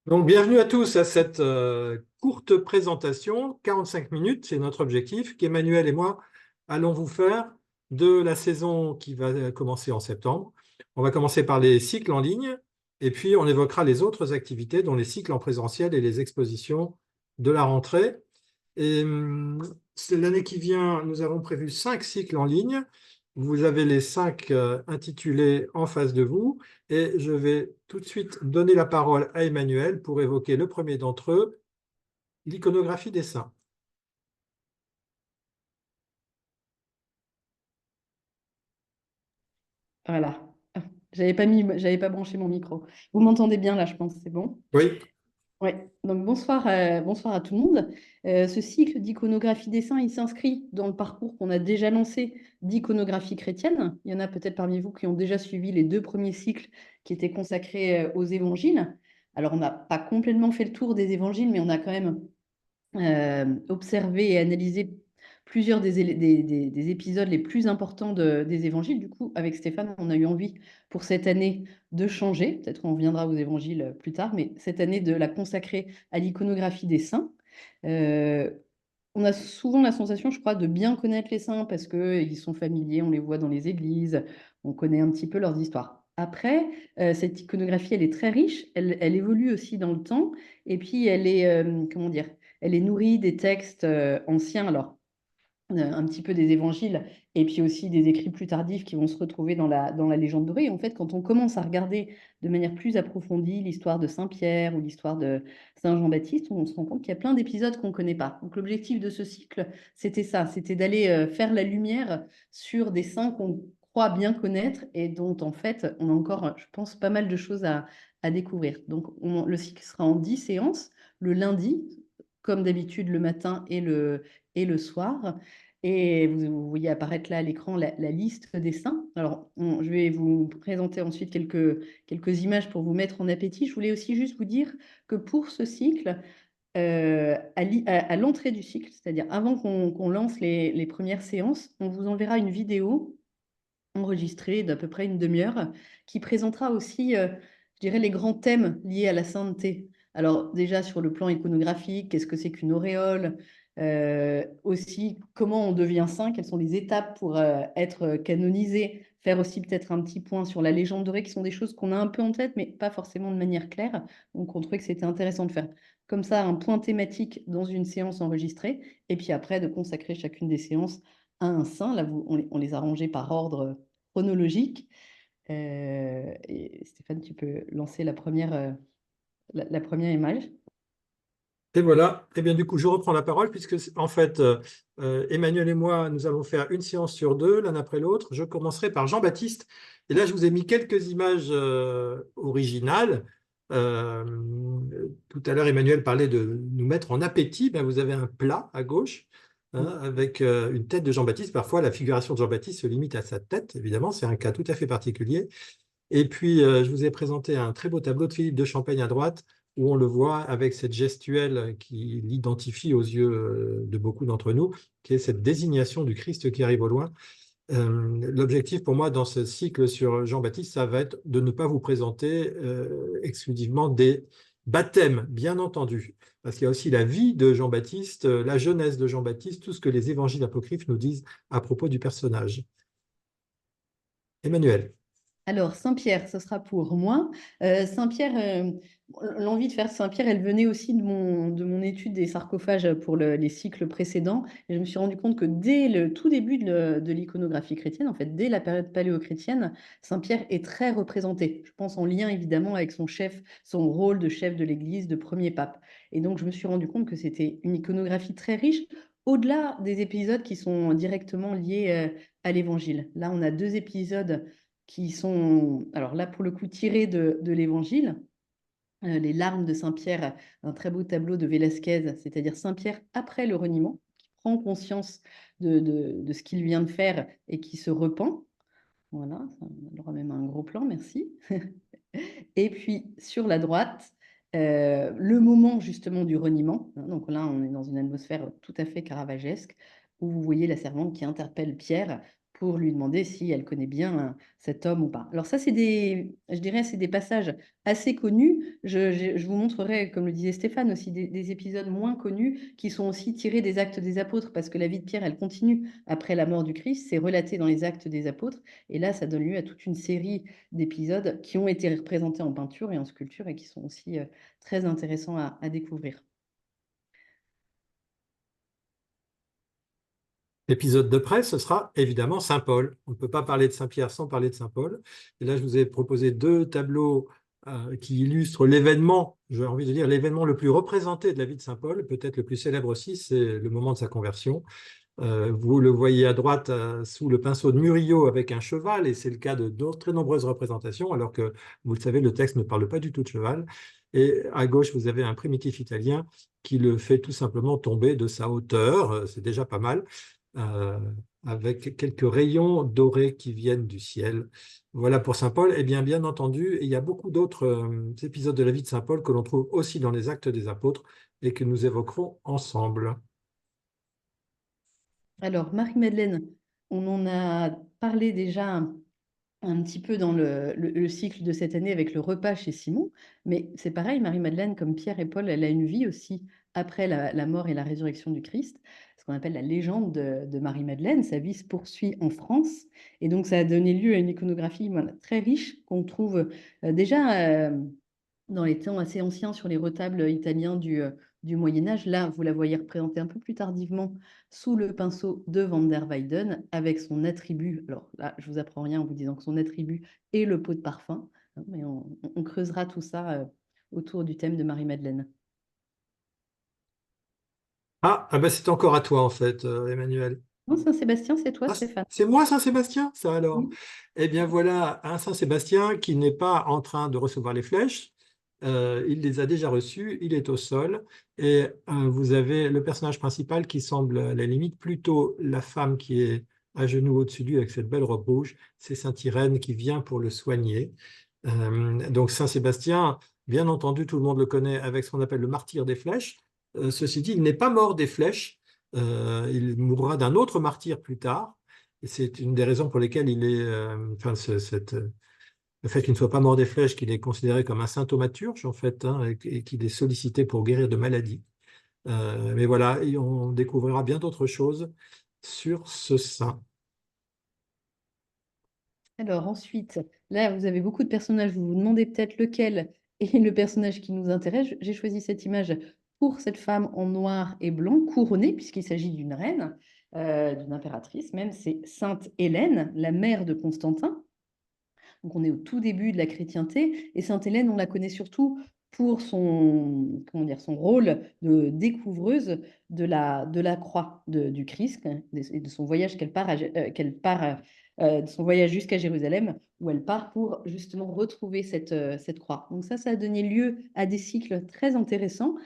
Donc, bienvenue à tous à cette courte présentation, 45 minutes, c'est notre objectif, qu'Emmanuel et moi allons vous faire de la saison qui va commencer en septembre. On va commencer par les cycles en ligne et puis on évoquera les autres activités, dont les cycles en présentiel et les expositions de la rentrée. Et c'est l'année qui vient, nous avons prévu 5 cycles en ligne. Vous avez les 5 intitulés en face de vous et je vais tout de suite donner la parole à Emmanuel pour évoquer le premier d'entre eux, l'iconographie des saints. Voilà. J'avais pas branché mon micro. Vous m'entendez bien là, je pense, c'est bon. Oui, Oui. Donc bonsoir, bonsoir à tout le monde. Ce cycle d'iconographie des saints, il s'inscrit dans le parcours qu'on a déjà lancé d'iconographie chrétienne. Il y en a peut-être parmi vous qui ont déjà suivi les 2 premiers cycles qui étaient consacrés aux évangiles. Alors on n'a pas complètement fait le tour des évangiles, mais on a quand même observé et analysé plusieurs des épisodes les plus importants des évangiles. Du coup, avec Stéphane, on a eu envie pour cette année de changer. Peut-être on reviendra aux évangiles plus tard, mais cette année de la consacrer à l'iconographie des saints. Euh, on a souvent la sensation, je crois, de bien connaître les saints parce qu'ils sont familiers, on les voit dans les églises, on connaît un petit peu leurs histoires. Après, cette iconographie, elle est très riche, elle évolue aussi dans le temps, et puis elle est, comment dire, elle est nourrie des textes anciens, alors un petit peu des évangiles, et puis aussi des écrits plus tardifs qui vont se retrouver dans la légende dorée. Et en fait, quand on commence à regarder de manière plus approfondie l'histoire de Saint-Pierre ou l'histoire de Saint Jean-Baptiste, on se rend compte qu'il y a plein d'épisodes qu'on ne connaît pas. Donc l'objectif de ce cycle, c'était ça, c'était d'aller faire la lumière sur des saints qu'on croit bien connaître et dont en fait on a encore, je pense, pas mal de choses à découvrir. Donc le cycle sera en 10 séances, le lundi, comme d'habitude le matin et le soir. Et vous voyez apparaître là à l'écran la liste des saints. Alors, je vais vous présenter ensuite quelques images pour vous mettre en appétit. Je voulais aussi juste vous dire que pour ce cycle, à l'entrée du cycle, c'est-à-dire avant qu'on lance les premières séances, on vous enverra une vidéo enregistrée d'à peu près une demi-heure qui présentera aussi, je dirais, les grands thèmes liés à la sainteté. Alors déjà sur le plan iconographique, qu'est-ce que c'est qu'une auréole? Aussi, comment on devient saint? Quelles sont les étapes pour être canonisé? Faire aussi peut-être un petit point sur la légende dorée, qui sont des choses qu'on a un peu en tête, mais pas forcément de manière claire. Donc on trouvait que c'était intéressant de faire comme ça un point thématique dans une séance enregistrée, et puis après de consacrer chacune des séances à un saint. Là, on les a rangés par ordre chronologique. Et Stéphane, tu peux lancer la première image. et voilà. Et bien du coup, je reprends la parole puisque en fait, Emmanuel et moi, nous allons faire une séance sur deux, l'un après l'autre. Je commencerai par Jean-Baptiste. Et là, je vous ai mis quelques images originales. Euh, Tout à l'heure, Emmanuel parlait de nous mettre en appétit. Ben, vous avez un plat à gauche, hein, avec une tête de Jean-Baptiste. Parfois, la figuration de Jean-Baptiste se limite à sa tête, évidemment. C'est un cas tout à fait particulier. Et puis, je vous ai présenté un très beau tableau de Philippe de Champagne à droite, où on le voit avec cette gestuelle qui l'identifie aux yeux de beaucoup d'entre nous, qui est cette désignation du Christ qui arrive au loin. L'objectif pour moi dans ce cycle sur Jean-Baptiste, ça va être de ne pas vous présenter exclusivement des baptêmes, bien entendu, parce qu'il y a aussi la vie de Jean-Baptiste, la jeunesse de Jean-Baptiste, tout ce que les évangiles apocryphes nous disent à propos du personnage. Emmanuel. Alors, Saint-Pierre, ce sera pour moi. Saint-Pierre, l'envie de faire Saint-Pierre, elle venait aussi de mon étude des sarcophages pour les cycles précédents. Et je me suis rendu compte que dès le tout début de l'iconographie chrétienne, en fait, dès la période paléochrétienne, Saint-Pierre est très représenté. Je pense en lien évidemment avec son chef, son rôle de chef de l'Église, de premier pape. Et donc, je me suis rendu compte que c'était une iconographie très riche, au-delà des épisodes qui sont directement liés à l'Évangile. Là, on a 2 épisodes qui sont, alors là pour le coup, tirés de l'Évangile. Les larmes de Saint-Pierre, un très beau tableau de Velázquez, c'est-à-dire Saint-Pierre après le reniement, qui prend conscience de ce qu'il vient de faire et qui se repent. Voilà, on aura même un gros plan, merci. Et puis sur la droite, le moment justement du reniement. Donc là, on est dans une atmosphère tout à fait caravagesque, où vous voyez la servante qui interpelle Pierre pour lui demander si elle connaît bien cet homme ou pas. Alors ça, je dirais, c'est des passages assez connus. Je vous montrerai, comme le disait Stéphane, aussi des épisodes moins connus qui sont aussi tirés des Actes des Apôtres, parce que la vie de Pierre, elle continue après la mort du Christ. C'est relaté dans les Actes des Apôtres. Et là, ça donne lieu à toute une série d'épisodes qui ont été représentés en peinture et en sculpture et qui sont aussi très intéressants à découvrir. L'épisode de presse, ce sera évidemment Saint-Paul. On ne peut pas parler de Saint-Pierre sans parler de Saint-Paul. Et là, je vous ai proposé deux tableaux qui illustrent l'événement, j'ai envie de dire l'événement le plus représenté de la vie de Saint-Paul, peut-être le plus célèbre aussi, c'est le moment de sa conversion. Vous le voyez à droite sous le pinceau de Murillo avec un cheval, et c'est le cas de très nombreuses représentations, alors que, vous le savez, le texte ne parle pas du tout de cheval. Et à gauche, vous avez un primitif italien qui le fait tout simplement tomber de sa hauteur, c'est déjà pas mal, euh, avec quelques rayons dorés qui viennent du ciel. Voilà pour Saint Paul. Et bien entendu, il y a beaucoup d'autres épisodes de la vie de Saint Paul que l'on trouve aussi dans les Actes des Apôtres et que nous évoquerons ensemble. Alors, Marie-Madeleine, on en a parlé déjà un petit peu dans le cycle de cette année avec le repas chez Simon, mais c'est pareil, Marie-Madeleine, comme Pierre et Paul, elle a une vie aussi après la mort et la résurrection du Christ, ce qu'on appelle la légende de Marie-Madeleine. Sa vie se poursuit en France, et donc ça a donné lieu à une iconographie, voilà, très riche qu'on trouve déjà dans les temps assez anciens sur les retables italiens du Moyen Âge. Là, vous la voyez représentée un peu plus tardivement sous le pinceau de Van der Weyden avec son attribut. Alors là, je vous apprends rien en vous disant que son attribut est le pot de parfum, hein, mais on creusera tout ça autour du thème de Marie-Madeleine. Ben c'est encore à toi en fait, Emmanuel. Non, Saint-Sébastien, c'est toi, Ah, Stéphane. c'est moi Saint-Sébastien, ça alors. Oui. Eh bien voilà, un Saint-Sébastien qui n'est pas en train de recevoir les flèches. Il les a déjà reçues, il est au sol. Et vous avez le personnage principal qui semble à la limite plutôt la femme qui est à genoux au-dessus de lui avec cette belle robe rouge. C'est Sainte Irène qui vient pour le soigner. Donc Saint-Sébastien, bien entendu, tout le monde le connaît avec ce qu'on appelle le martyr des flèches. Ceci dit, il n'est pas mort des flèches. Il mourra d'un autre martyr plus tard. Et c'est une des raisons pour lesquelles il est, enfin, le fait qu'il ne soit pas mort des flèches, qu'il est considéré comme un saint thaumaturge, en fait, hein, et qu'il est sollicité pour guérir de maladies. Mais voilà, et on découvrira bien d'autres choses sur ce saint. Alors ensuite, là, vous avez beaucoup de personnages. Vous vous demandez peut-être lequel est le personnage qui nous intéresse. J'ai choisi cette image pour cette femme en noir et blanc, couronnée, puisqu'il s'agit d'une reine, d'une impératrice même. C'est Sainte Hélène, la mère de Constantin. Donc on est au tout début de la chrétienté. Et Sainte Hélène, on la connaît surtout pour son, comment dire, son rôle de découvreuse de la croix du Christ et de son voyage de son voyage jusqu'à Jérusalem, où elle part pour justement retrouver cette croix. Donc ça a donné lieu à des cycles très intéressants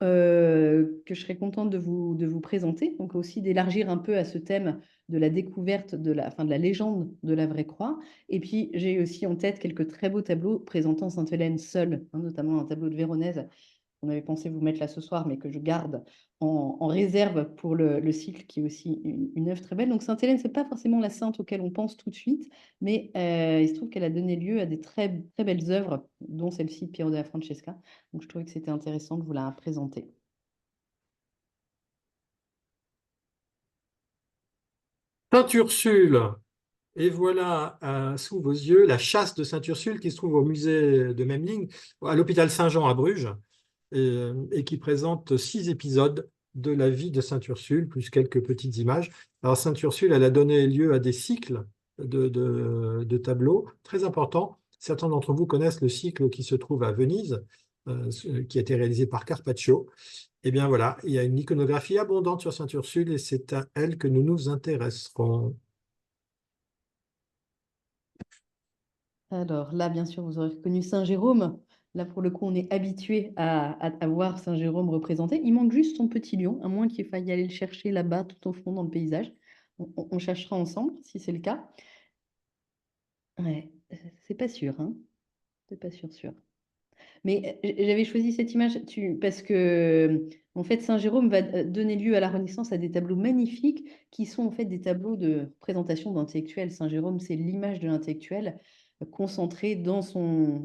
que je serais contente de vous présenter. Donc aussi d'élargir un peu à ce thème de la découverte de la légende de la vraie croix. Et puis, j'ai aussi en tête quelques très beaux tableaux présentant Sainte-Hélène seule, hein, notamment un tableau de Véronèse qu'on avait pensé vous mettre là ce soir, mais que je garde en réserve pour le cycle, qui est aussi une œuvre très belle. Donc, Sainte-Hélène, ce n'est pas forcément la sainte auquel on pense tout de suite, mais il se trouve qu'elle a donné lieu à des très, très belles œuvres, dont celle-ci de Piero della Francesca. Donc, je trouvais que c'était intéressant de vous la présenter. Sainte Ursule, et voilà sous vos yeux la chasse de Sainte Ursule qui se trouve au musée de Memling, à l'hôpital Saint-Jean à Bruges, et qui présente 6 épisodes de la vie de Sainte Ursule, plus quelques petites images. Alors Sainte Ursule, elle a donné lieu à des cycles de tableaux très importants. Certains d'entre vous connaissent le cycle qui se trouve à Venise, qui a été réalisé par Carpaccio. Eh bien voilà, il y a une iconographie abondante sur Sainte Ursule et c'est à elle que nous nous intéresserons. Alors là, bien sûr, vous aurez reconnu Saint-Jérôme. Là, pour le coup, on est habitué à voir Saint-Jérôme représenté. Il manque juste son petit lion, à moins qu'il faille aller le chercher là-bas, tout au fond dans le paysage. On cherchera ensemble, si c'est le cas. Ouais, c'est pas sûr, hein. C'est pas sûr, sûr. Mais j'avais choisi cette image parce que, en fait, Saint-Jérôme va donner lieu à la Renaissance à des tableaux magnifiques qui sont en fait des tableaux de représentation d'intellectuels. Saint-Jérôme, c'est l'image de l'intellectuel concentrée dans son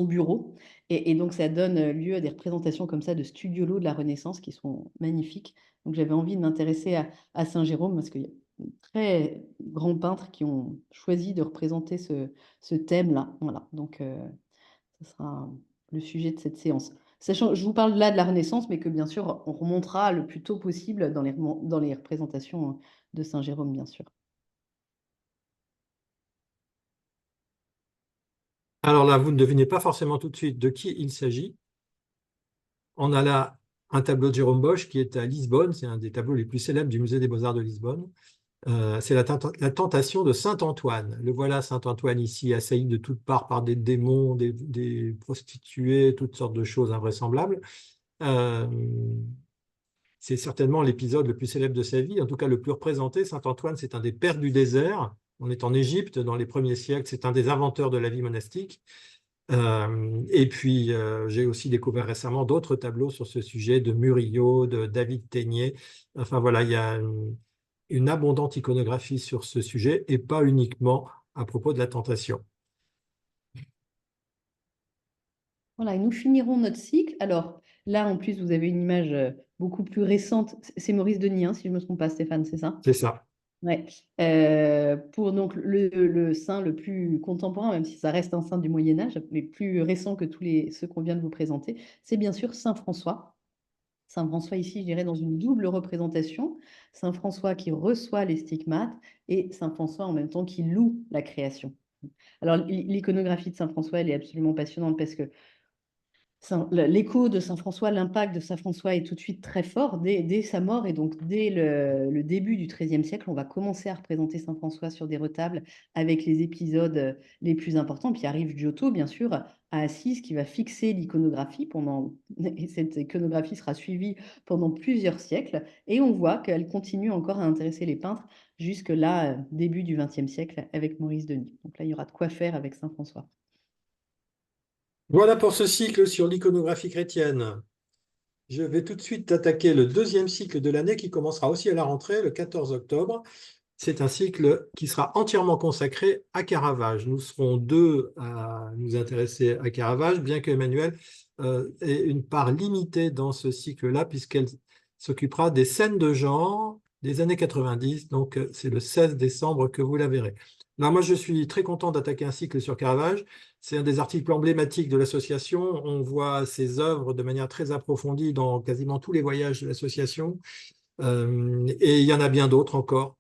bureau. Et donc, ça donne lieu à des représentations comme ça de studiolo de la Renaissance qui sont magnifiques. Donc, j'avais envie de m'intéresser à Saint-Jérôme parce qu'il y a de très grands peintres qui ont choisi de représenter ce thème-là. Voilà. Donc, ce sera le sujet de cette séance. Sachant, je vous parle là de la Renaissance, mais que bien sûr, on remontera le plus tôt possible dans les représentations de Saint-Jérôme, bien sûr. Alors là, vous ne devinez pas forcément tout de suite de qui il s'agit. On a là un tableau de Jérôme Bosch qui est à Lisbonne, c'est un des tableaux les plus célèbres du Musée des Beaux-Arts de Lisbonne. C'est la tentation de Saint-Antoine. Le voilà, Saint-Antoine, ici, assailli de toutes parts par des démons, des prostituées, toutes sortes de choses invraisemblables. Euh, c'est certainement l'épisode le plus célèbre de sa vie, en tout cas le plus représenté. Saint-Antoine, c'est un des pères du désert. On est en Égypte dans les premiers siècles, c'est un des inventeurs de la vie monastique. Et puis, j'ai aussi découvert récemment d'autres tableaux sur ce sujet de Murillo, de David Ténier. Enfin voilà, il y a une abondante iconographie sur ce sujet et pas uniquement à propos de la tentation. Voilà, et nous finirons notre cycle. Alors là, en plus, vous avez une image beaucoup plus récente. C'est Maurice Denis, hein, si je ne me trompe pas, Stéphane, c'est ça? C'est ça. Ouais. Pour donc le saint le plus contemporain, même si ça reste un saint du Moyen Âge, mais plus récent que tous ceux qu'on vient de vous présenter, c'est bien sûr Saint François. Saint François ici, je dirais, dans une double représentation. Saint François qui reçoit les stigmates et Saint François en même temps qui loue la création. Alors l'iconographie de Saint François, elle est absolument passionnante parce que l'écho de Saint François, l'impact de Saint François est tout de suite très fort dès sa mort. Et donc, dès le début du XIIIe siècle, on va commencer à représenter Saint François sur des retables avec les épisodes les plus importants. Puis arrive Giotto, bien sûr, à Assise, qui va fixer l'iconographie et cette iconographie sera suivie pendant plusieurs siècles. Et on voit qu'elle continue encore à intéresser les peintres jusque là, début du XXe siècle, avec Maurice Denis. Donc là, il y aura de quoi faire avec Saint François. Voilà pour ce cycle sur l'iconographie chrétienne. Je vais tout de suite attaquer le deuxième cycle de l'année qui commencera aussi à la rentrée, le 14 octobre. C'est un cycle qui sera entièrement consacré à Caravage. Nous serons deux à nous intéresser à Caravage, bien qu'Emmanuel ait une part limitée dans ce cycle-là, puisqu'elle s'occupera des scènes de genre des années 90. Donc, c'est le 16 décembre que vous la verrez. Là, moi, je suis très content d'attaquer un cycle sur Caravage. C'est un des articles emblématiques de l'association. On voit ses œuvres de manière très approfondie dans quasiment tous les voyages de l'association. Et il y en a bien d'autres encore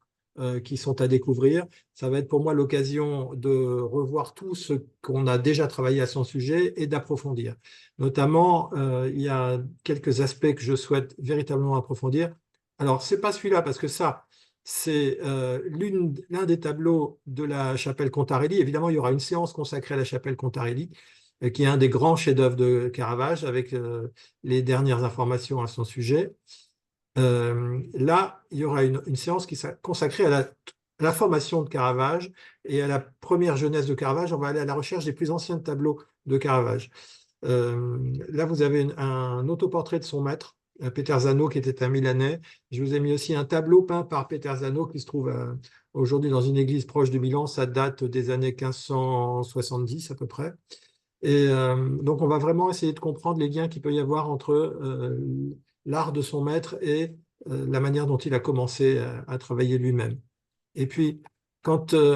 qui sont à découvrir. Ça va être pour moi l'occasion de revoir tout ce qu'on a déjà travaillé à son sujet et d'approfondir. Notamment, il y a quelques aspects que je souhaite véritablement approfondir. Alors, c'est pas celui-là, parce que ça, c'est l'un des tableaux de la chapelle Contarelli. Évidemment, il y aura une séance consacrée à la chapelle Contarelli, qui est un des grands chefs-d'œuvre de Caravage, avec les dernières informations à son sujet. Là, il y aura une séance qui sera consacrée à la formation de Caravage et à la première jeunesse de Caravage. On va aller à la recherche des plus anciens tableaux de Caravage. Là, vous avez un autoportrait de son maître, Peterzano, qui était un Milanais. Je vous ai mis aussi un tableau peint par Peterzano qui se trouve aujourd'hui dans une église proche de Milan. Ça date des années 1570 à peu près. Et donc, on va vraiment essayer de comprendre les liens qu'il peut y avoir entre l'art de son maître et la manière dont il a commencé à travailler lui-même. Et puis,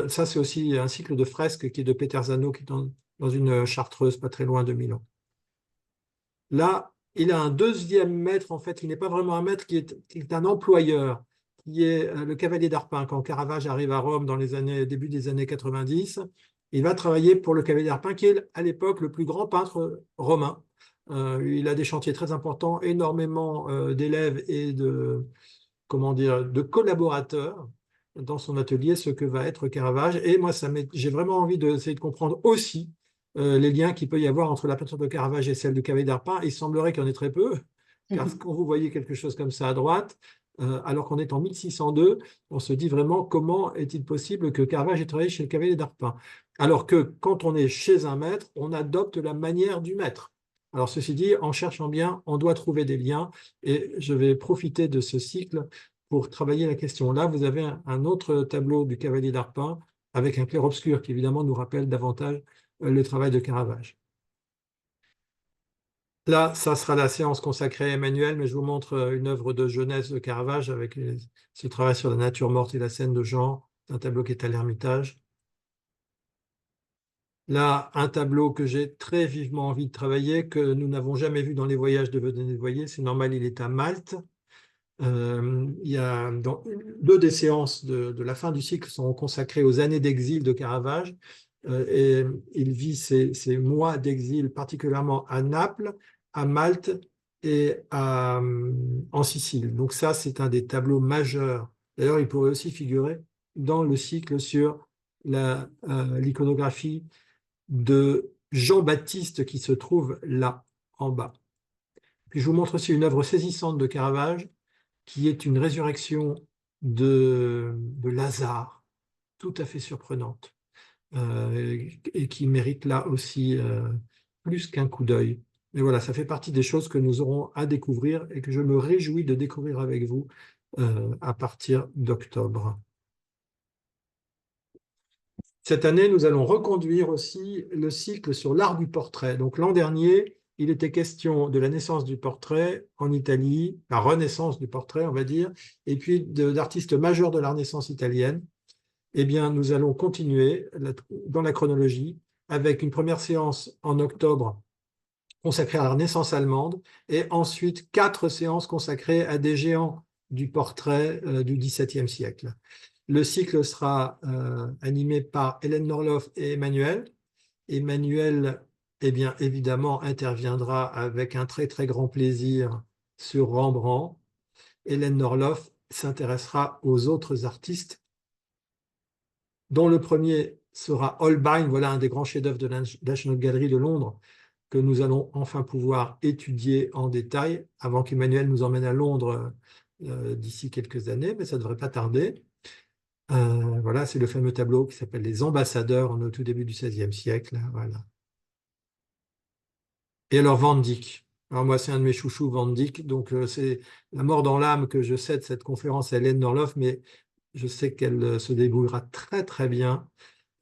ça, c'est aussi un cycle de fresques qui est de Peterzano, qui est dans une chartreuse pas très loin de Milan. Là, il a un deuxième maître, en fait, qui n'est pas vraiment un maître, qui est un employeur, qui est le cavalier d'Arpin. Quand Caravage arrive à Rome dans début des années 90, il va travailler pour le cavalier d'Arpin, qui est à l'époque le plus grand peintre romain. Il a des chantiers très importants, énormément d'élèves et de collaborateurs dans son atelier, ce que va être Caravage. Et moi, j'ai vraiment envie d'essayer de comprendre aussi les liens qu'il peut y avoir entre la peinture de Caravage et celle du cavalier d'Arpin. Il semblerait qu'il y en ait très peu, car quand vous voyez quelque chose comme ça à droite, alors qu'on est en 1602, on se dit vraiment comment est-il possible que Caravage ait travaillé chez le cavalier d'Arpin. Alors que quand on est chez un maître, on adopte la manière du maître. Alors ceci dit, en cherchant bien, on doit trouver des liens et je vais profiter de ce cycle pour travailler la question. Là, vous avez un autre tableau du cavalier d'Arpin avec un clair-obscur qui évidemment nous rappelle davantage le travail de Caravage. Là, ça sera la séance consacrée à Emmanuel, mais je vous montre une œuvre de jeunesse de Caravage avec ce travail sur la nature morte et la scène de genre, un tableau qui est à l'Ermitage. Là, un tableau que j'ai très vivement envie de travailler, que nous n'avons jamais vu dans les voyages de Venez-voyer, c'est normal, il est à Malte. Il y a deux des séances de la fin du cycle sont consacrées aux années d'exil de Caravage. Et il vit ces mois d'exil particulièrement à Naples, à Malte et en Sicile. Donc ça, c'est un des tableaux majeurs. D'ailleurs, il pourrait aussi figurer dans le cycle sur l'iconographie de Jean-Baptiste qui se trouve là, en bas. Puis je vous montre aussi une œuvre saisissante de Caravage qui est une résurrection de Lazare, tout à fait surprenante, et qui mérite là aussi plus qu'un coup d'œil. Mais voilà, ça fait partie des choses que nous aurons à découvrir et que je me réjouis de découvrir avec vous à partir d'octobre. Cette année, nous allons reconduire aussi le cycle sur l'art du portrait. Donc l'an dernier, il était question de la naissance du portrait en Italie, la renaissance du portrait, on va dire, et puis d'artistes majeurs de la Renaissance italienne. Eh bien, nous allons continuer dans la chronologie avec une première séance en octobre consacrée à la Renaissance allemande et ensuite 4 séances consacrées à des géants du portrait du XVIIe siècle. Le cycle sera animé par Hélène Norloff et Emmanuel. Emmanuel, eh bien, évidemment, interviendra avec un très, très grand plaisir sur Rembrandt. Hélène Norloff s'intéressera aux autres artistes, dont le premier sera Holbein, voilà un des grands chefs-d'œuvre de la National Gallery de Londres, que nous allons enfin pouvoir étudier en détail, avant qu'Emmanuel nous emmène à Londres d'ici quelques années, mais ça ne devrait pas tarder. Voilà, c'est le fameux tableau qui s'appelle Les Ambassadeurs, on est au tout début du XVIe siècle. Voilà. Et alors Van Dyck. Alors moi, c'est un de mes chouchous, Van Dyck. Donc c'est la mort dans l'âme que je cède cette conférence à Hélène Norloff, mais je sais qu'elle se débrouillera très très bien.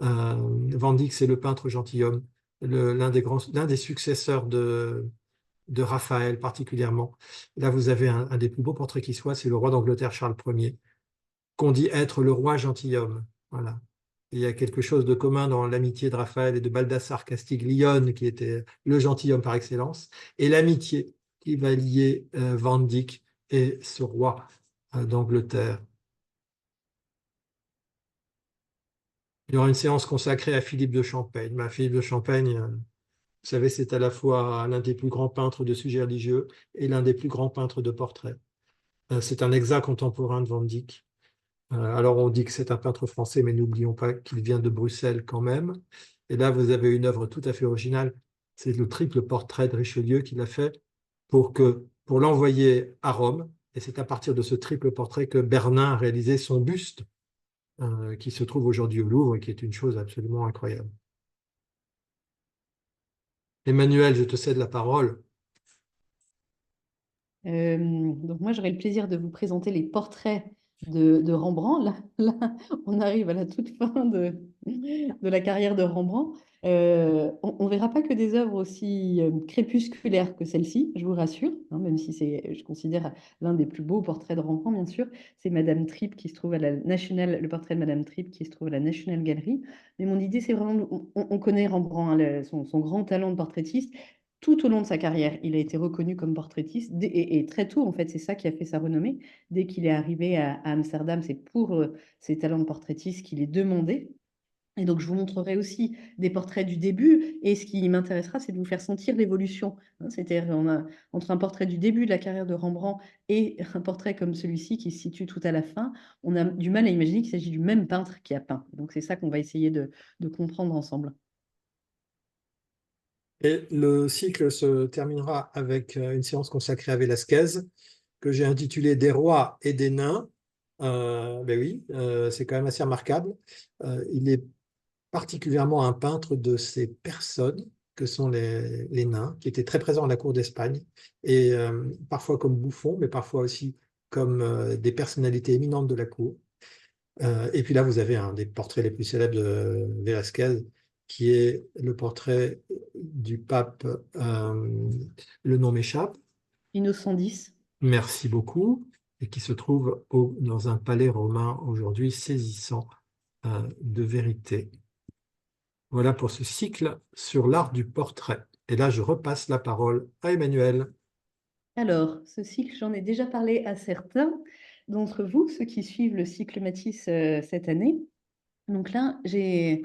Van Dyck, c'est le peintre gentilhomme, l'un des successeurs de Raphaël particulièrement. Là, vous avez un des plus beaux portraits qui soit, c'est le roi d'Angleterre Charles Ier, qu'on dit être le roi gentilhomme. Voilà. Il y a quelque chose de commun dans l'amitié de Raphaël et de Baldassare Castiglione, qui était le gentilhomme par excellence, et l'amitié qui va lier Van Dyck et ce roi d'Angleterre. Il y aura une séance consacrée à Philippe de Champaigne. Philippe de Champaigne, vous savez, c'est à la fois l'un des plus grands peintres de sujets religieux et l'un des plus grands peintres de portraits. C'est un exact contemporain de Van Dyck. Alors on dit que c'est un peintre français, mais n'oublions pas qu'il vient de Bruxelles quand même. Et là, vous avez une œuvre tout à fait originale. C'est le triple portrait de Richelieu qu'il a fait pour l'envoyer à Rome. Et c'est à partir de ce triple portrait que Bernin a réalisé son buste, qui se trouve aujourd'hui au Louvre et qui est une chose absolument incroyable. Emmanuel, je te cède la parole. Donc moi, j'aurai le plaisir de vous présenter les portraits de Rembrandt. Là, on arrive à la toute fin de la carrière de Rembrandt. On ne verra pas que des œuvres aussi crépusculaires que celle-ci, je vous rassure, hein, même si je considère l'un des plus beaux portraits de Rembrandt, bien sûr. C'est Madame Tripp qui se trouve à la National, le portrait de Madame Tripp qui se trouve à la National Gallery. Mais mon idée, c'est vraiment, on connaît Rembrandt, hein, son grand talent de portraitiste. Tout au long de sa carrière, il a été reconnu comme portraitiste et très tôt, en fait, c'est ça qui a fait sa renommée. Dès qu'il est arrivé à Amsterdam, c'est pour ses talents de portraitiste qu'il est demandé. Et donc, je vous montrerai aussi des portraits du début. Et ce qui m'intéressera, c'est de vous faire sentir l'évolution. Hein, c'est-à-dire, entre un portrait du début de la carrière de Rembrandt et un portrait comme celui-ci qui se situe tout à la fin, on a du mal à imaginer qu'il s'agit du même peintre qui a peint. Donc, c'est ça qu'on va essayer de comprendre ensemble. Et le cycle se terminera avec une séance consacrée à Velázquez. que j'ai intitulé Des rois et des nains. Ben oui, c'est quand même assez remarquable. Il est particulièrement un peintre de ces personnes que sont les nains, qui étaient très présents à la cour d'Espagne, et parfois comme bouffons, mais parfois aussi comme des personnalités éminentes de la cour. Et puis là, vous avez un des portraits les plus célèbres de Velázquez, qui est le portrait du pape, le nom m'échappe, Innocent X. merci beaucoup, et qui se trouve dans un palais romain aujourd'hui saisissant de vérité. Voilà pour ce cycle sur l'art du portrait. Et là, je repasse la parole à Emmanuel. Alors, ce cycle, j'en ai déjà parlé à certains d'entre vous, ceux qui suivent le cycle Matisse cette année. Donc là, j'ai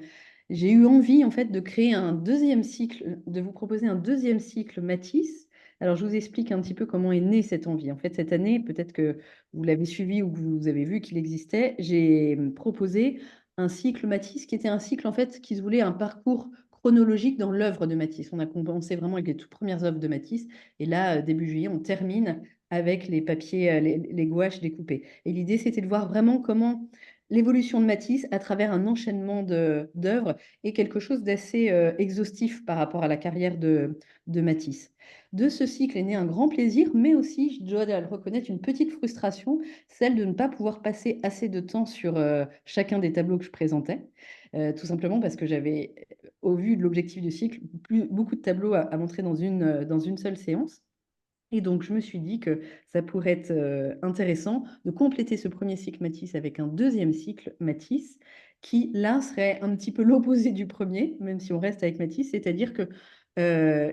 eu envie en fait de créer un deuxième cycle, de vous proposer un deuxième cycle Matisse. Alors, je vous explique un petit peu comment est née cette envie. En fait, cette année, peut-être que vous l'avez suivi ou que vous avez vu qu'il existait, j'ai proposé un cycle Matisse qui était un cycle en fait qui se voulait un parcours chronologique dans l'œuvre de Matisse. On a commencé vraiment avec les toutes premières œuvres de Matisse et là, début juillet, on termine avec les papiers, les gouaches découpées. Et l'idée, c'était de voir vraiment comment l'évolution de Matisse à travers un enchaînement d'œuvres est quelque chose d'assez exhaustif par rapport à la carrière de Matisse. De ce cycle est né un grand plaisir, mais aussi, je dois le reconnaître, une petite frustration, celle de ne pas pouvoir passer assez de temps sur chacun des tableaux que je présentais, tout simplement parce que j'avais, au vu de l'objectif du cycle, beaucoup de tableaux à montrer dans une seule séance. Et donc, je me suis dit que ça pourrait être intéressant de compléter ce premier cycle Matisse avec un deuxième cycle Matisse, qui là serait un petit peu l'opposé du premier, même si on reste avec Matisse, c'est-à-dire que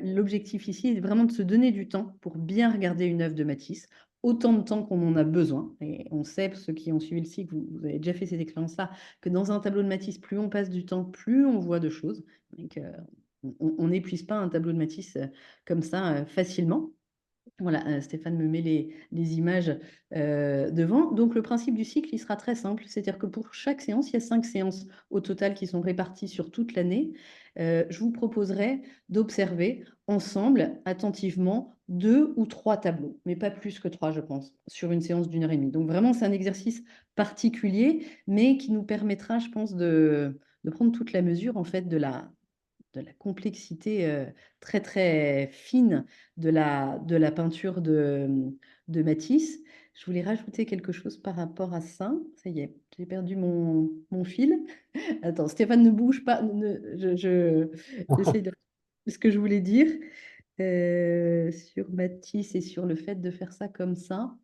l'objectif ici est vraiment de se donner du temps pour bien regarder une œuvre de Matisse, autant de temps qu'on en a besoin. Et on sait, pour ceux qui ont suivi le cycle, vous avez déjà fait cette expérience-là, que dans un tableau de Matisse, plus on passe du temps, plus on voit de choses. Donc, on n'épuise pas un tableau de Matisse comme ça facilement. Voilà, Stéphane me met les images devant. Donc, le principe du cycle, il sera très simple. C'est-à-dire que pour chaque séance, il y a 5 séances au total qui sont réparties sur toute l'année. Je vous proposerai d'observer ensemble, attentivement, 2 ou 3 tableaux, mais pas plus que 3, je pense, sur une séance d'1 heure et demie. Donc, vraiment, c'est un exercice particulier, mais qui nous permettra, je pense, de prendre toute la mesure, en fait, de la complexité très très fine de la peinture de Matisse. Je voulais rajouter quelque chose par rapport à ça. Ça y est, j'ai perdu mon fil. Attends, Stéphane, ne bouge pas. J'essaie de ce que je voulais dire sur Matisse et sur le fait de faire ça comme ça.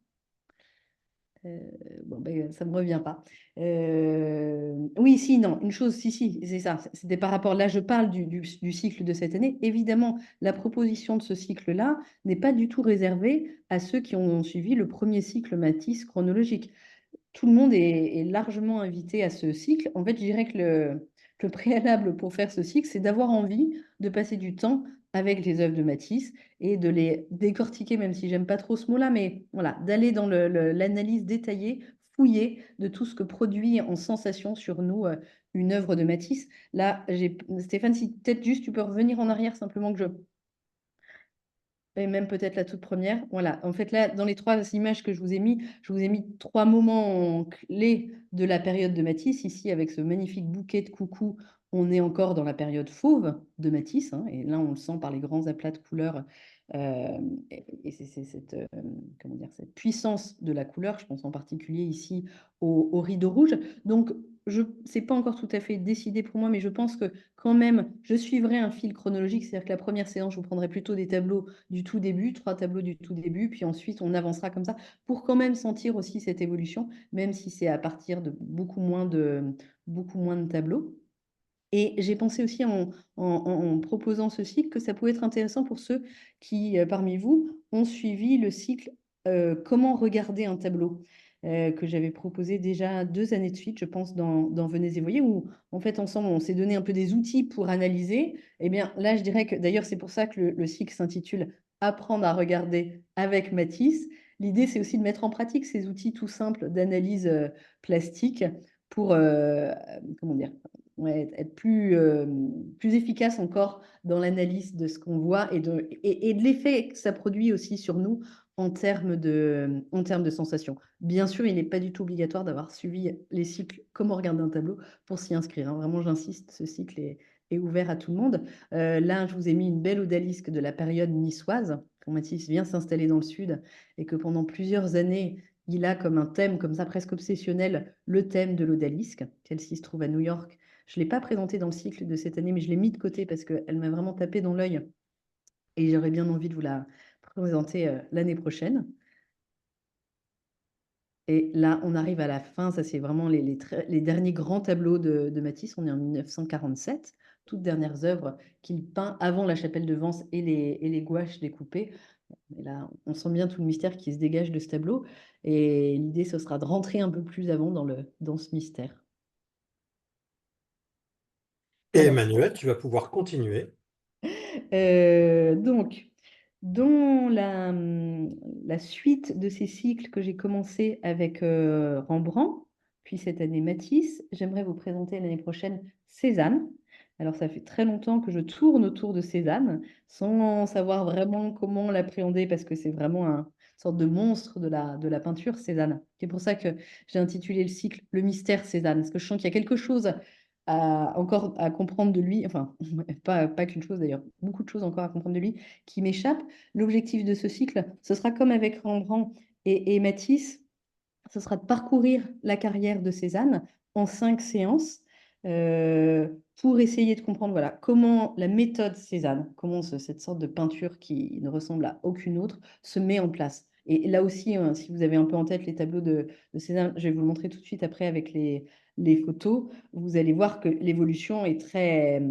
Euh, bon, ben, ça ne me revient pas. Oui, si, non, une chose, si, si, c'est ça. C'était par rapport, là, je parle du cycle de cette année. Évidemment, la proposition de ce cycle-là n'est pas du tout réservée à ceux qui ont suivi le premier cycle Matisse chronologique. Tout le monde est largement invité à ce cycle. En fait, je dirais que le préalable pour faire ce cycle, c'est d'avoir envie de passer du temps avec les œuvres de Matisse et de les décortiquer, même si j'aime pas trop ce mot-là, mais voilà, d'aller dans l'analyse détaillée, fouillée de tout ce que produit en sensation sur nous une œuvre de Matisse. Là, Stéphane, si peut-être juste tu peux revenir en arrière simplement que je et même peut-être la toute première. Voilà. En fait, là, dans les 3 images que je vous ai mis 3 moments clés de la période de Matisse. Ici, avec ce magnifique bouquet de coucou, on est encore dans la période fauve de Matisse, hein, et là, on le sent par les grands aplats de couleurs. Et c'est cette, comment dire, cette puissance de la couleur. Je pense en particulier ici au rideau rouge. Donc, c'est pas encore tout à fait décidé pour moi, mais je pense que quand même, je suivrai un fil chronologique. C'est-à-dire que la première séance, je vous prendrai plutôt des tableaux du tout début, 3 tableaux du tout début, puis ensuite on avancera comme ça pour quand même sentir aussi cette évolution, même si c'est à partir de beaucoup moins de tableaux. Et j'ai pensé aussi en proposant ce cycle que ça pouvait être intéressant pour ceux qui, parmi vous, ont suivi le cycle Comment regarder un tableau que j'avais proposé déjà 2 années de suite, je pense, dans Venez et Voyez, où en fait, ensemble, on s'est donné un peu des outils pour analyser. Eh bien, là, je dirais que d'ailleurs, c'est pour ça que le cycle s'intitule Apprendre à regarder avec Matisse. L'idée, c'est aussi de mettre en pratique ces outils tout simples d'analyse plastique pour, comment dire, ouais, être plus efficace encore dans l'analyse de ce qu'on voit et de l'effet que ça produit aussi sur nous en termes de sensations. Bien sûr, il n'est pas du tout obligatoire d'avoir suivi les cycles comme on regarde un tableau pour s'y inscrire, hein. Vraiment, j'insiste, ce cycle est ouvert à tout le monde. Là, je vous ai mis une belle odalisque de la période niçoise, quand Matisse vient s'installer dans le sud et que pendant plusieurs années, il a comme un thème, comme ça presque obsessionnel, le thème de l'odalisque. Celle-ci se trouve à New York. Je ne l'ai pas présentée dans le cycle de cette année, mais je l'ai mis de côté parce qu'elle m'a vraiment tapé dans l'œil et j'aurais bien envie de vous la présenter l'année prochaine. Et là, on arrive à la fin. Ça, c'est vraiment les derniers grands tableaux de Matisse. On est en 1947, toutes dernières œuvres qu'il peint avant la chapelle de Vence et les gouaches découpées. Et là, on sent bien tout le mystère qui se dégage de ce tableau. Et l'idée, ce sera de rentrer un peu plus avant dans ce mystère. Et Alors, Emmanuel, tu vas pouvoir continuer. donc, dans la suite de ces cycles que j'ai commencé avec Rembrandt, puis cette année Matisse, j'aimerais vous présenter l'année prochaine Cézanne. Alors, ça fait très longtemps que je tourne autour de Cézanne sans savoir vraiment comment l'appréhender parce que c'est vraiment une sorte de monstre de la peinture Cézanne. C'est pour ça que j'ai intitulé le cycle Le mystère Cézanne, parce que je sens qu'il y a quelque chose encore à comprendre de lui, enfin, pas qu'une chose d'ailleurs, beaucoup de choses encore à comprendre de lui qui m'échappent. L'objectif de ce cycle, ce sera comme avec Rembrandt et Matisse, ce sera de parcourir la carrière de Cézanne en 5 séances euh, pour essayer de comprendre voilà, comment la méthode Cézanne, comment cette sorte de peinture qui ne ressemble à aucune autre se met en place. Et là aussi, hein, si vous avez un peu en tête les tableaux de Cézanne, je vais vous le montrer tout de suite après avec les photos, vous allez voir que l'évolution est très,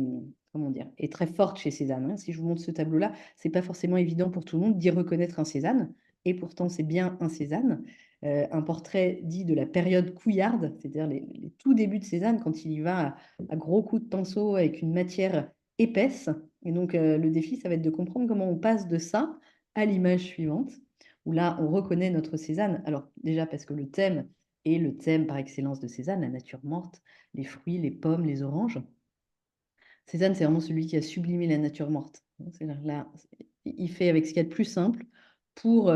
comment dire, est très forte chez Cézanne, hein. Si je vous montre ce tableau-là, c'est pas forcément évident pour tout le monde d'y reconnaître un Cézanne, et pourtant c'est bien un Cézanne. Un portrait dit de la période couillarde, c'est-à-dire les tout débuts de Cézanne, quand il y va à gros coups de pinceau avec une matière épaisse. Et donc, le défi, ça va être de comprendre comment on passe de ça à l'image suivante, où là, on reconnaît notre Cézanne. Alors, déjà parce que le thème est le thème par excellence de Cézanne, la nature morte, les fruits, les pommes, les oranges. Cézanne, c'est vraiment celui qui a sublimé la nature morte. Là, il fait avec ce qu'il y a de plus simple pour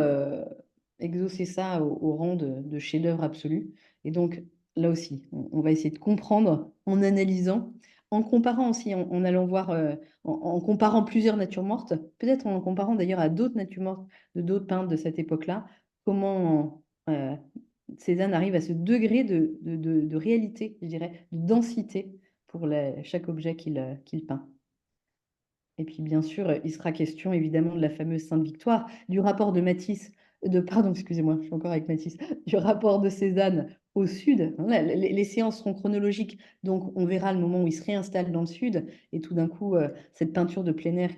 exaucer ça au rang de chef-d'œuvre absolu. Et donc, là aussi, on va essayer de comprendre en analysant, en comparant aussi, en allant voir, en comparant plusieurs natures mortes, peut-être en comparant d'ailleurs à d'autres natures mortes de d'autres peintres de cette époque-là, comment Cézanne arrive à ce degré de réalité, je dirais, de densité pour chaque objet qu'il peint. Et puis, bien sûr, il sera question évidemment de la fameuse Sainte Victoire, du rapport de Matisse, pardon, excusez-moi, je suis encore avec Matisse, du rapport de Cézanne au sud. Les séances seront chronologiques, donc on verra le moment où il se réinstalle dans le sud, et tout d'un coup, cette peinture de plein air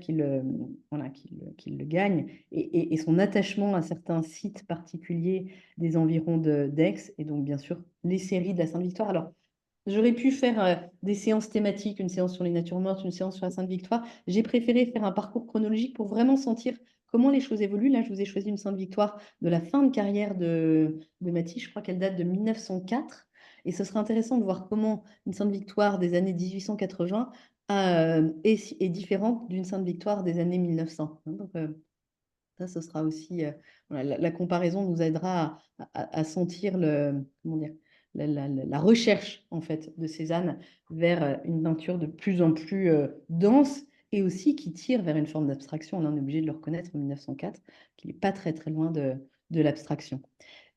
voilà, qu'il le gagne, et son attachement à certains sites particuliers des environs d'Aix, et donc bien sûr les séries de la Sainte Victoire. Alors, j'aurais pu faire des séances thématiques, une séance sur les natures mortes, une séance sur la Sainte Victoire. J'ai préféré faire un parcours chronologique pour vraiment sentir comment les choses évoluent. Là, je vous ai choisi une Sainte Victoire de la fin de carrière de Matisse. Je crois qu'elle date de 1904. Et ce serait intéressant de voir comment une Sainte Victoire des années 1880 est différente d'une Sainte Victoire des années 1900. Donc, ça, ce sera aussi, voilà, la comparaison nous aidera à sentir comment dire, la recherche en fait de Cézanne vers une peinture de plus en plus dense et aussi qui tire vers une forme d'abstraction. Là, on est obligé de le reconnaître en 1904, qu'il n'est pas très très loin de l'abstraction.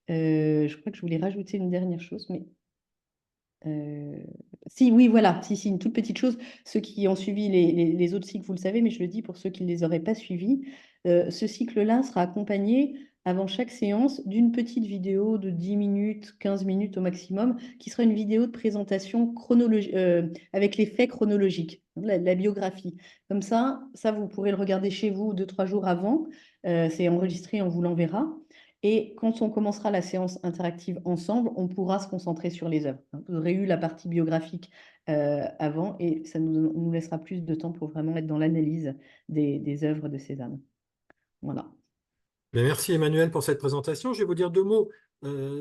Je crois que je voulais rajouter une dernière chose, mais euh, si, oui, voilà, si, une toute petite chose. Ceux qui ont suivi les autres cycles, vous le savez, mais je le dis pour ceux qui ne les auraient pas suivis. Ce cycle-là sera accompagné avant chaque séance d'une petite vidéo de 10 minutes, 15 minutes au maximum, qui sera une vidéo de présentation avec les faits chronologiques, la biographie. Comme ça, vous pourrez le regarder chez vous 2, 3 jours avant. C'est enregistré, on vous l'enverra. Et quand on commencera la séance interactive ensemble, on pourra se concentrer sur les œuvres. Vous aurez eu la partie biographique avant et ça nous laissera plus de temps pour vraiment être dans l'analyse des œuvres de Cézanne. Voilà. Mais merci Emmanuel pour cette présentation. Je vais vous dire 2 mots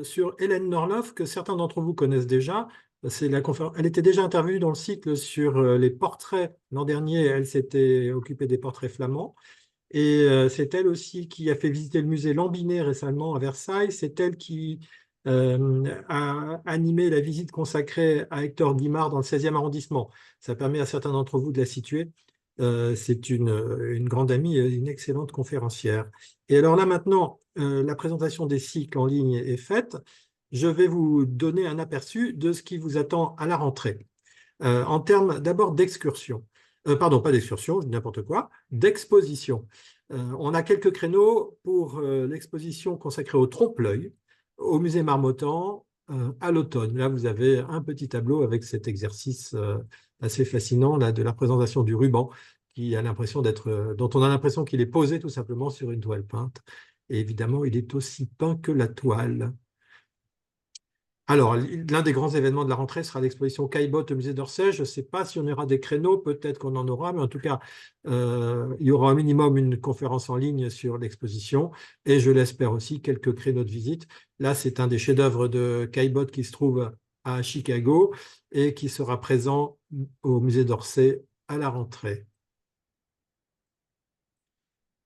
sur Hélène Norloff, que certains d'entre vous connaissent déjà. Elle était déjà intervenue dans le cycle sur les portraits. L'an dernier, elle s'était occupée des portraits flamands. Et c'est elle aussi qui a fait visiter le musée Lambinet récemment à Versailles. C'est elle qui a animé la visite consacrée à Hector Guimard dans le 16e arrondissement. Ça permet à certains d'entre vous de la situer. C'est une grande amie et une excellente conférencière. Et alors là maintenant, la présentation des cycles en ligne est faite. Je vais vous donner un aperçu de ce qui vous attend à la rentrée. En termes d'abord d'excursion. Pardon, pas d'excursion, je dis n'importe quoi, d'exposition. On a quelques créneaux pour l'exposition consacrée au trompe-l'œil, au musée Marmottan, à l'automne. Là, vous avez un petit tableau avec cet exercice assez fascinant là, de la représentation du ruban, qui a l'impression dont on a l'impression qu'il est posé tout simplement sur une toile peinte. Et évidemment, il est aussi peint que la toile. Alors, l'un des grands événements de la rentrée sera l'exposition Caillebotte au musée d'Orsay. Je ne sais pas si on aura des créneaux, peut-être qu'on en aura, mais en tout cas, il y aura un minimum une conférence en ligne sur l'exposition et je l'espère aussi quelques créneaux de visite. Là, c'est un des chefs-d'œuvre de Caillebotte qui se trouve à Chicago et qui sera présent au musée d'Orsay à la rentrée.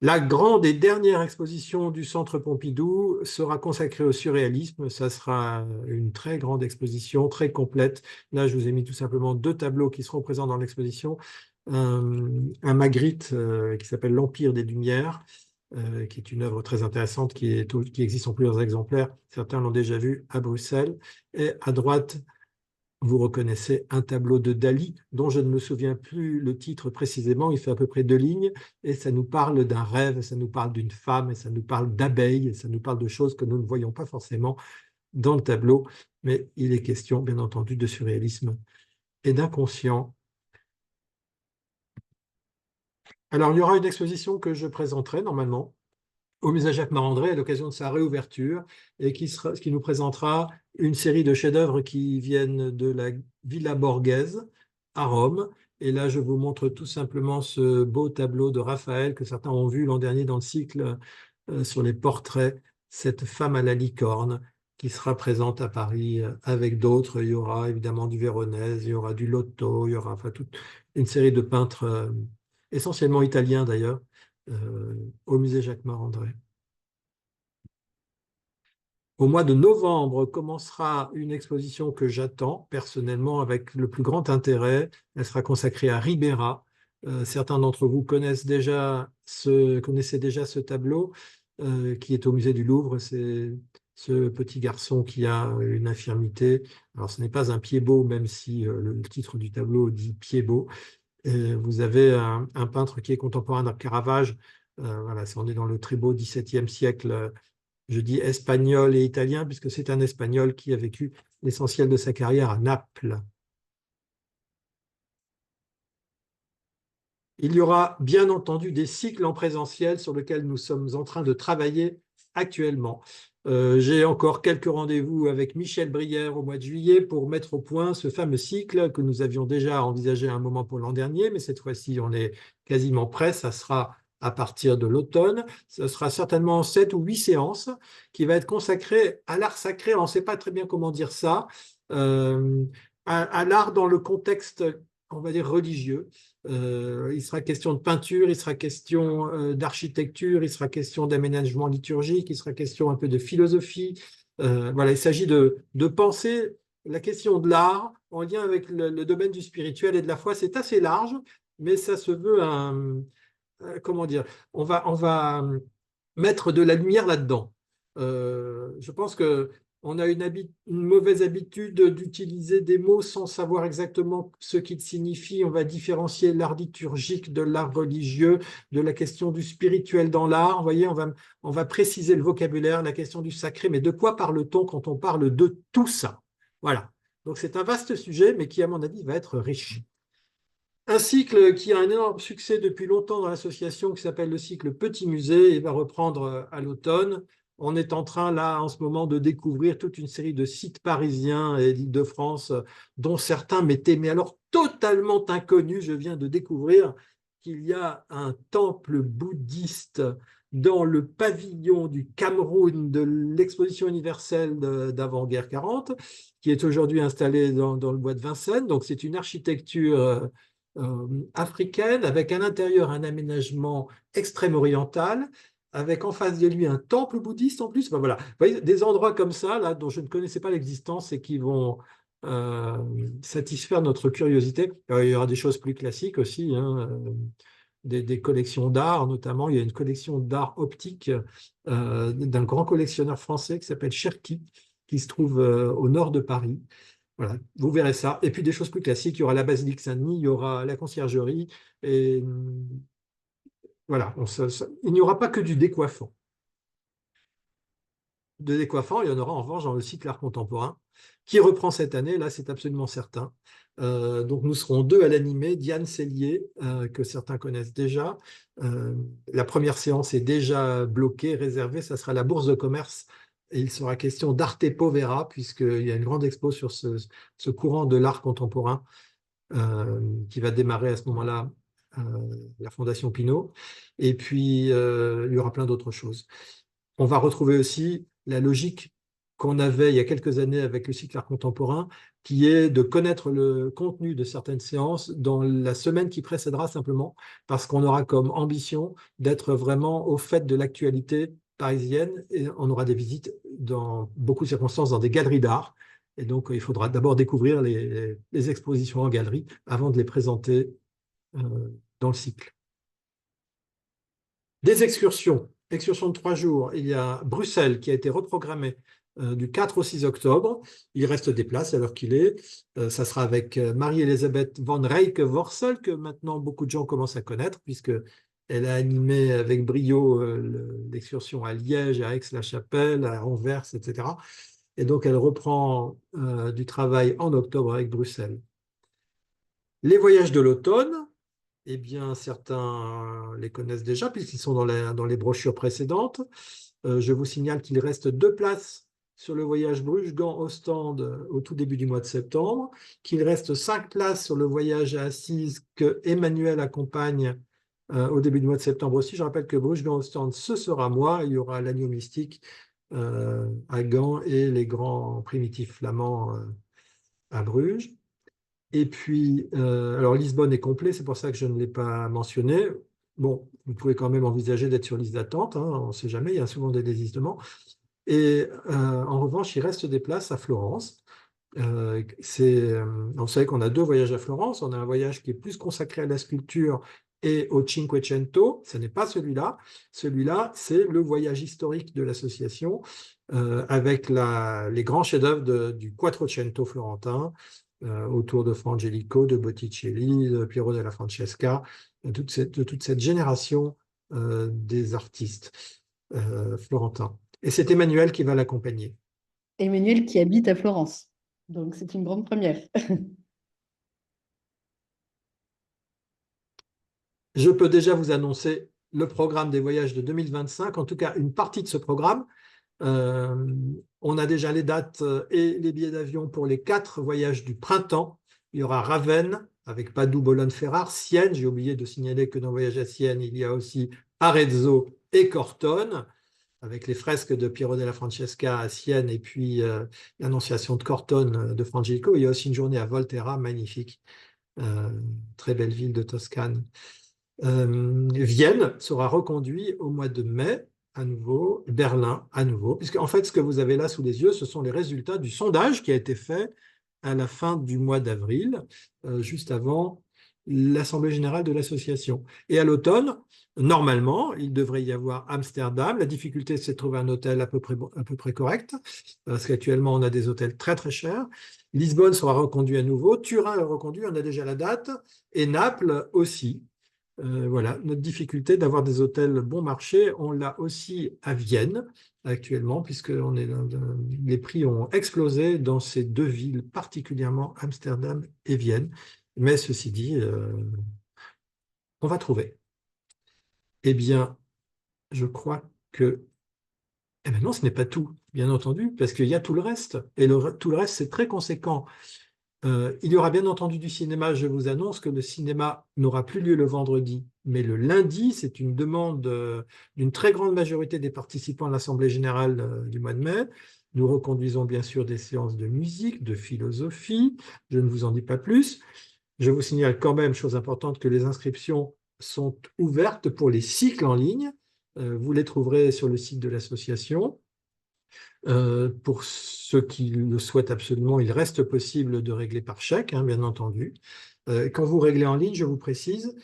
La grande et dernière exposition du Centre Pompidou sera consacrée au surréalisme. Ça sera une très grande exposition, très complète. Là, je vous ai mis tout simplement 2 tableaux qui seront présents dans l'exposition. Un Magritte qui s'appelle L'Empire des Lumières, qui est une œuvre très intéressante qui existe en plusieurs exemplaires. Certains l'ont déjà vu à Bruxelles. Et à droite, vous reconnaissez un tableau de Dali, dont je ne me souviens plus le titre précisément, il fait à peu près 2 lignes, et ça nous parle d'un rêve, ça nous parle d'une femme, et ça nous parle d'abeilles, et ça nous parle de choses que nous ne voyons pas forcément dans le tableau, mais il est question, bien entendu, de surréalisme et d'inconscient. Alors, il y aura une exposition que je présenterai normalement au musée Jacques Marandré à l'occasion de sa réouverture et qui nous présentera une série de chefs-d'œuvre qui viennent de la Villa Borghese à Rome. Et là, je vous montre tout simplement ce beau tableau de Raphaël que certains ont vu l'an dernier dans le cycle sur les portraits, cette femme à la licorne qui sera présente à Paris avec d'autres. Il y aura évidemment du Véronèse, il y aura du Lotto, il y aura enfin toute une série de peintres essentiellement italiens d'ailleurs au musée Jacques Marandré. Au mois de novembre commencera une exposition que j'attends personnellement avec le plus grand intérêt. Elle sera consacrée à Ribera. Certains d'entre vous connaissaient déjà ce tableau qui est au musée du Louvre. C'est ce petit garçon qui a une infirmité. Alors ce n'est pas un pied beau, même si le titre du tableau dit pied beau. Vous avez un peintre qui est contemporain de Caravage. Voilà, on est dans le très beau XVIIe siècle. Je dis espagnol et italien puisque c'est un Espagnol qui a vécu l'essentiel de sa carrière à Naples. Il y aura bien entendu des cycles en présentiel sur lesquels nous sommes en train de travailler actuellement. J'ai encore quelques rendez-vous avec Michel Brière au mois de juillet pour mettre au point ce fameux cycle que nous avions déjà envisagé à un moment pour l'an dernier, mais cette fois-ci on est quasiment prêt. Ça sera à partir de l'automne. Ce sera certainement 7 ou 8 séances qui va être consacrées à l'art sacré. On ne sait pas très bien comment dire ça, à l'art dans le contexte, on va dire, religieux. Il sera question de peinture, il sera question d'architecture, il sera question d'aménagement liturgique, il sera question un peu de philosophie. Voilà, il s'agit de penser la question de l'art en lien avec le domaine du spirituel et de la foi. C'est assez large, mais ça se veut comment dire, on va mettre de la lumière là-dedans. Je pense que on a une mauvaise habitude d'utiliser des mots sans savoir exactement ce qu'ils signifient. On va différencier l'art liturgique de l'art religieux, de la question du spirituel dans l'art. Vous voyez, on va préciser le vocabulaire, la question du sacré, mais de quoi parle-t-on quand on parle de tout ça? Voilà. Donc c'est un vaste sujet, mais qui, à mon avis, va être riche. Un cycle qui a un énorme succès depuis longtemps dans l'association qui s'appelle le cycle Petit Musée et va reprendre à l'automne. On est en train là en ce moment de découvrir toute une série de sites parisiens et d'Île-de-France dont certains m'étaient mais alors totalement inconnus. Je viens de découvrir qu'il y a un temple bouddhiste dans le pavillon du Cameroun de l'exposition universelle d'avant-guerre 40 qui est aujourd'hui installé dans le bois de Vincennes. Donc c'est une architecture africaine, avec à l'intérieur un aménagement extrême-oriental, avec en face de lui un temple bouddhiste en plus. Enfin, voilà. Vous voyez, des endroits comme ça, là, dont je ne connaissais pas l'existence et qui vont euh, satisfaire notre curiosité. Il y aura des choses plus classiques aussi, hein, des collections d'art, notamment. Il y a une collection d'art optique d'un grand collectionneur français qui s'appelle Cherki, qui se trouve au nord de Paris. Voilà, vous verrez ça. Et puis des choses plus classiques, il y aura la basilique Saint-Denis, il y aura la conciergerie, et voilà, il n'y aura pas que du décoiffant. De décoiffant, il y en aura en revanche dans le cycle art contemporain, qui reprend cette année, là c'est absolument certain. Donc nous serons deux à l'animer, Diane Cellier, que certains connaissent déjà. La première séance est déjà bloquée, réservée, ça sera la Bourse de commerce, et il sera question d'Arte Povera, puisqu'il y a une grande expo sur ce courant de l'art contemporain qui va démarrer à ce moment-là, la Fondation Pinault. Et puis, il y aura plein d'autres choses. On va retrouver aussi la logique qu'on avait il y a quelques années avec le cycle art contemporain, qui est de connaître le contenu de certaines séances dans la semaine qui précédera simplement, parce qu'on aura comme ambition d'être vraiment au fait de l'actualité parisienne et on aura des visites dans beaucoup de circonstances dans des galeries d'art. Et donc, il faudra d'abord découvrir les expositions en galerie avant de les présenter dans le cycle. Des excursions. Excursion de 3 jours. Il y a Bruxelles qui a été reprogrammée du 4 au 6 octobre. Il reste des places à l'heure qu'il est. Ça sera avec Marie-Elisabeth van Rijke-Worsel, que maintenant beaucoup de gens commencent à connaître, puisqu'elle a animé avec brio l'excursion à Liège, à Aix-la-Chapelle, à Anvers, etc. Et donc, elle reprend du travail en octobre avec Bruxelles. Les voyages de l'automne, eh bien, certains les connaissent déjà puisqu'ils sont dans les brochures précédentes. Je vous signale qu'il reste 2 places sur le voyage Bruges-Gand-Ostende au tout début du mois de septembre, qu'il reste 5 places sur le voyage à Assise que Emmanuel accompagne au début du mois de septembre aussi. Je rappelle que Bruges-Gand-Ostende, ce sera moi. Il y aura l'agneau mystique à Gand et les grands primitifs flamands à Bruges. Et puis, alors Lisbonne est complet, c'est pour ça que je ne l'ai pas mentionné. Bon, vous pouvez quand même envisager d'être sur liste d'attente, hein, on ne sait jamais, il y a souvent des désistements. Et en revanche, il reste des places à Florence. Vous savez qu'on a 2 voyages à Florence. On a un voyage qui est plus consacré à la sculpture et au Cinquecento. Ce n'est pas celui-là. Celui-là, c'est le voyage historique de l'association avec les grands chefs-d'œuvre du Quattrocento florentin autour de Fra Angelico, de Botticelli, de Piero della Francesca, de toute cette génération des artistes florentins. Et c'est Emmanuel qui va l'accompagner. Emmanuel qui habite à Florence. Donc, c'est une grande première. Je peux déjà vous annoncer le programme des voyages de 2025, en tout cas une partie de ce programme. On a déjà les dates et les billets d'avion pour les 4 voyages du printemps. Il y aura Ravenne avec Padoue, Bologne, Ferrare, Sienne. J'ai oublié de signaler que dans le voyage à Sienne, il y a aussi Arezzo et Cortone, avec les fresques de Piero della Francesca à Sienne et puis l'Annonciation de Cortone de Frangelico. Il y a aussi une journée à Volterra, magnifique, très belle ville de Toscane. Vienne sera reconduit au mois de mai à nouveau, Berlin à nouveau, puisque en fait ce que vous avez là sous les yeux, ce sont les résultats du sondage qui a été fait à la fin du mois d'avril, juste avant l'Assemblée générale de l'association. Et à l'automne, normalement, il devrait y avoir Amsterdam. La difficulté, c'est de trouver un hôtel à peu près correct, parce qu'actuellement, on a des hôtels très très chers. Lisbonne sera reconduit à nouveau, Turin est reconduit, on a déjà la date, et Naples aussi. Voilà, notre difficulté d'avoir des hôtels bon marché, on l'a aussi à Vienne actuellement, puisque les prix ont explosé dans ces 2 villes, particulièrement Amsterdam et Vienne. Mais ceci dit, on va trouver. Eh bien, je crois que... Eh bien non, ce n'est pas tout, bien entendu, parce qu'il y a tout le reste. Et tout le reste, c'est très conséquent. Il y aura bien entendu du cinéma. Je vous annonce que le cinéma n'aura plus lieu le vendredi, mais le lundi, c'est une demande d'une très grande majorité des participants à l'Assemblée générale du mois de mai. Nous reconduisons bien sûr des séances de musique, de philosophie, je ne vous en dis pas plus. Je vous signale quand même, chose importante, que les inscriptions sont ouvertes pour les cycles en ligne. Vous les trouverez sur le site de l'association. Pour ceux qui le souhaitent absolument, il reste possible de régler par chèque, hein, bien entendu. Quand vous réglez en ligne, je vous précise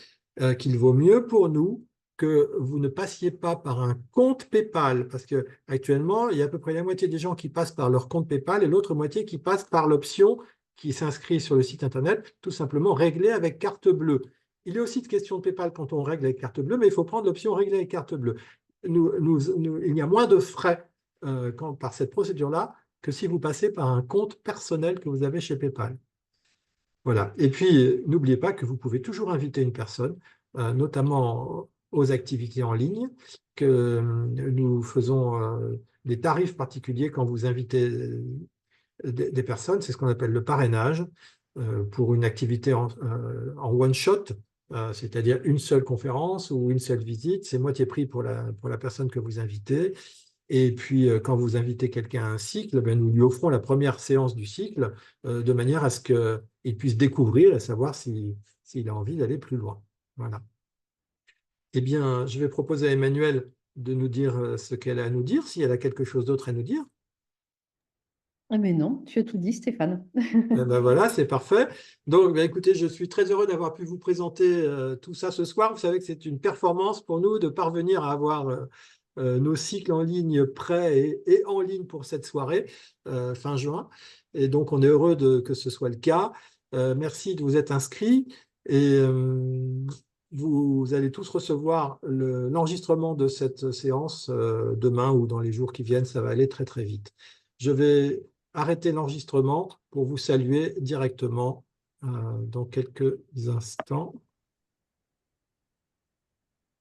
qu'il vaut mieux pour nous que vous ne passiez pas par un compte PayPal, parce que actuellement, il y a à peu près la moitié des gens qui passent par leur compte PayPal et l'autre moitié qui passe par l'option qui s'inscrit sur le site Internet, tout simplement régler avec carte bleue. Il y a aussi de questions de PayPal quand on règle avec carte bleue, mais il faut prendre l'option régler avec carte bleue. Il y a moins de frais par cette procédure-là que si vous passez par un compte personnel que vous avez chez PayPal. Voilà. Et puis, n'oubliez pas que vous pouvez toujours inviter une personne, notamment aux activités en ligne, que nous faisons des tarifs particuliers quand vous invitez des personnes. C'est ce qu'on appelle le parrainage pour une activité en one-shot, c'est-à-dire une seule conférence ou une seule visite. C'est moitié prix pour la personne que vous invitez. Et puis, quand vous invitez quelqu'un à un cycle, ben, nous lui offrons la première séance du cycle de manière à ce qu'il puisse découvrir et savoir s'il a envie d'aller plus loin. Voilà. Eh bien, je vais proposer à Emmanuel de nous dire ce qu'elle a à nous dire, si elle a quelque chose d'autre à nous dire. Ah mais non, tu as tout dit, Stéphane. Eh ben voilà, c'est parfait. Donc, ben écoutez, je suis très heureux d'avoir pu vous présenter tout ça ce soir. Vous savez que c'est une performance pour nous de parvenir à avoir nos cycles en ligne prêts et en ligne pour cette soirée fin juin. Et donc, on est heureux que ce soit le cas. Merci de vous être inscrits et vous allez tous recevoir l'enregistrement de cette séance demain ou dans les jours qui viennent. Ça va aller très, très vite. Je vais arrêter l'enregistrement pour vous saluer directement dans quelques instants.